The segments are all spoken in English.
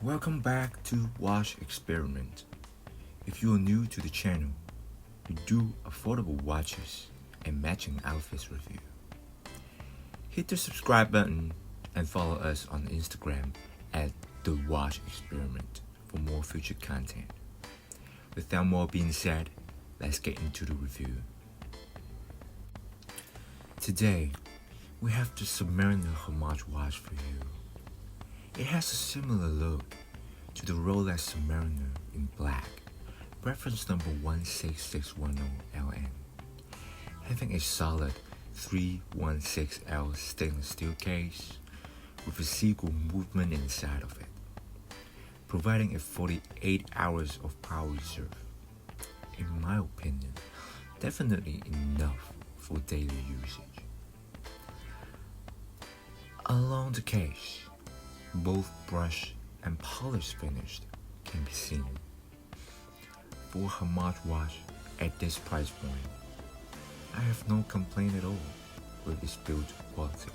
Welcome back to Watch Experiment. If you are new to the channel, we do affordable watches and matching outfits review. Hit the subscribe button and follow us on Instagram at The Watch Experiment for more future content. Without more being said, let's get into the review. Today, we have the Submariner Homage watch for you. It has a similar look to the Rolex Submariner in black, reference number 16610LN, having a solid 316L stainless steel case with a sequel movement inside of it, providing a 48 hours of power reserve. In my opinion, definitely enough for daily usage. Along the case, both brush and polish finished can be seen. For a Homage watch at this price point, I have no complaint at all with its build quality.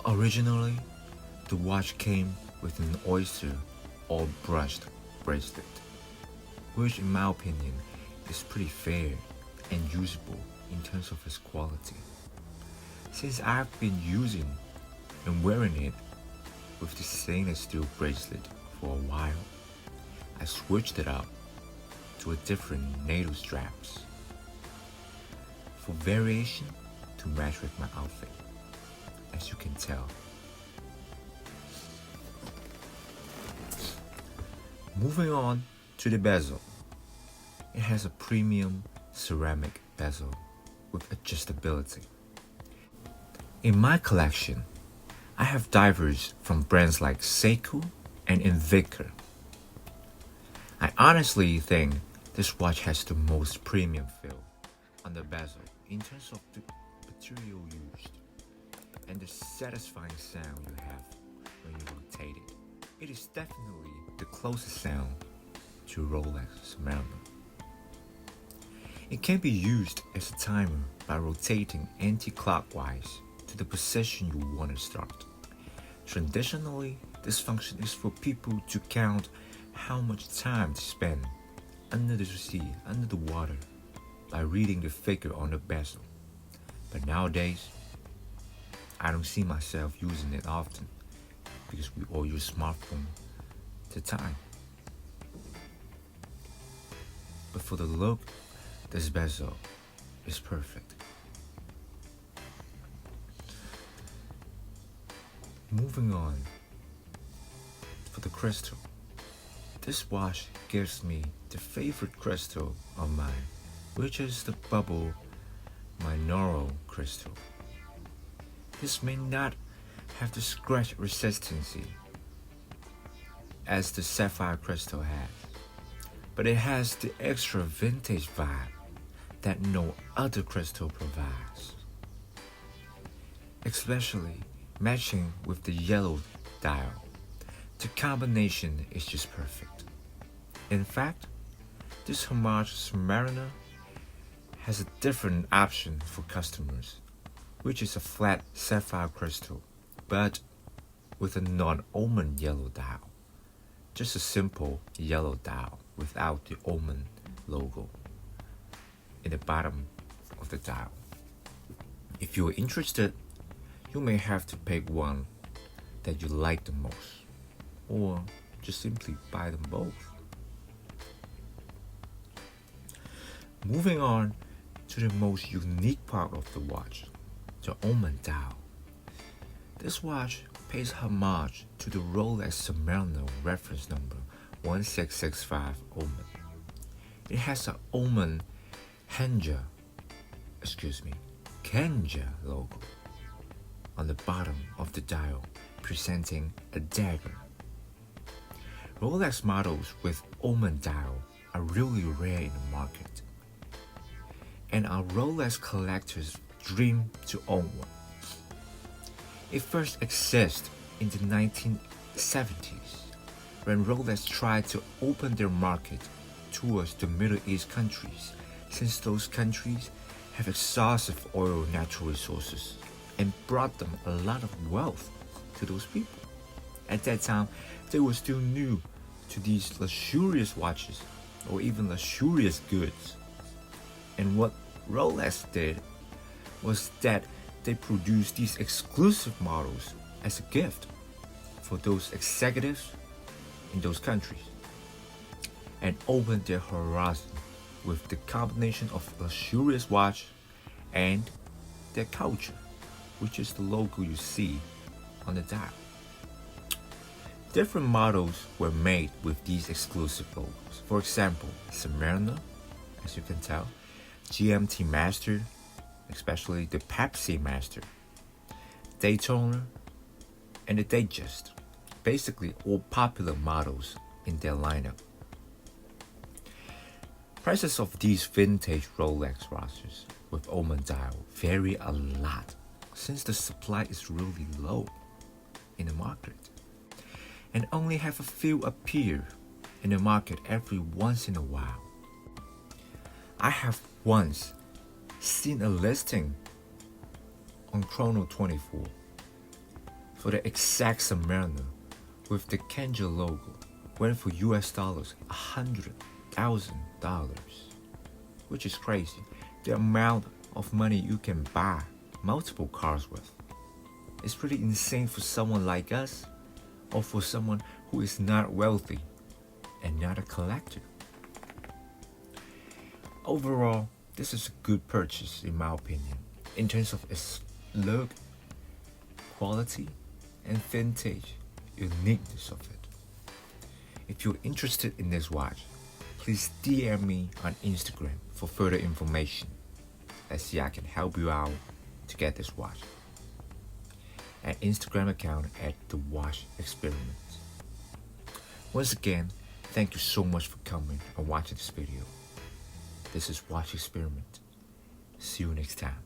Originally, the watch came with an oyster or brushed bracelet, which in my opinion is pretty fair and usable in terms of its quality. Since I've been using and wearing it with the stainless steel bracelet for a while, I switched it up to a different NATO straps for variation to match with my outfit, as you can tell. Moving on to the bezel. It has a premium ceramic bezel with adjustability. In my collection, I have divers from brands like Seiko and Invicta. I honestly think this watch has the most premium feel on the bezel in terms of the material used and the satisfying sound you have when you rotate it. It is definitely the closest sound to Rolex Submariner. It can be used as a timer by rotating anti-clockwise to the position you want to start. Traditionally, this function is for people to count how much time to spend under the sea, under the water, by reading the figure on the bezel. But nowadays, I don't see myself using it often because we all use smartphone to time. But for the look, this bezel is perfect. Moving on, for the crystal. This watch gives me the favorite crystal of mine, which is the bubble Minoro crystal. This may not have the scratch resistance as the sapphire crystal has, but it has the extra vintage vibe that no other crystal provides, especially matching with the yellow dial. The combination is just perfect. In fact, this Homage Submariner has a different option for customers, which is a flat sapphire crystal, but with a non-Oman yellow dial. Just a simple yellow dial without the Oman logo in the bottom of the dial. If you are interested, you may have to pick one that you like the most, or just simply buy them both. Moving on to the most unique part of the watch, the Oman dial. This watch pays homage to the Rolex Submariner reference number 1665 Oman. It has an Oman Kenja logo on the bottom of the dial, presenting a dagger. Rolex models with Oman dial are really rare in the market, and our Rolex collectors dream to own one. It first existed in the 1970s, when Rolex tried to open their market towards the Middle East countries, since those countries have exhaustive oil natural resources and brought them a lot of wealth to those people. At that time, they were still new to these luxurious watches or even luxurious goods. And what Rolex did was that they produced these exclusive models as a gift for those executives in those countries and opened their horizon with the combination of luxurious watch and their culture, which is the logo you see on the dial. Different models were made with these exclusive logos. For example, Submariner, as you can tell, GMT Master, especially the Pepsi Master, Daytona, and the Datejust. Basically all popular models in their lineup. Prices of these vintage Rolex watches with Oman dial vary a lot since the supply is really low in the market and only have a few appear in the market every once in a while. I have once seen a listing on Chrono 24 for the exact Submariner with the Kenja logo went for US dollars $100,000, which is crazy. The amount of money you can buy multiple cars with. It's pretty insane for someone like us or for someone who is not wealthy and not a collector. Overall, this is a good purchase in my opinion in terms of its look, quality, and vintage uniqueness of it. If you're interested in this watch, please DM me on Instagram for further information. Let's see I can help you out to get this watch. An Instagram account at The Watch Experiment. Once again, thank you so much for coming and watching this video. This is Watch Experiment. See you next time.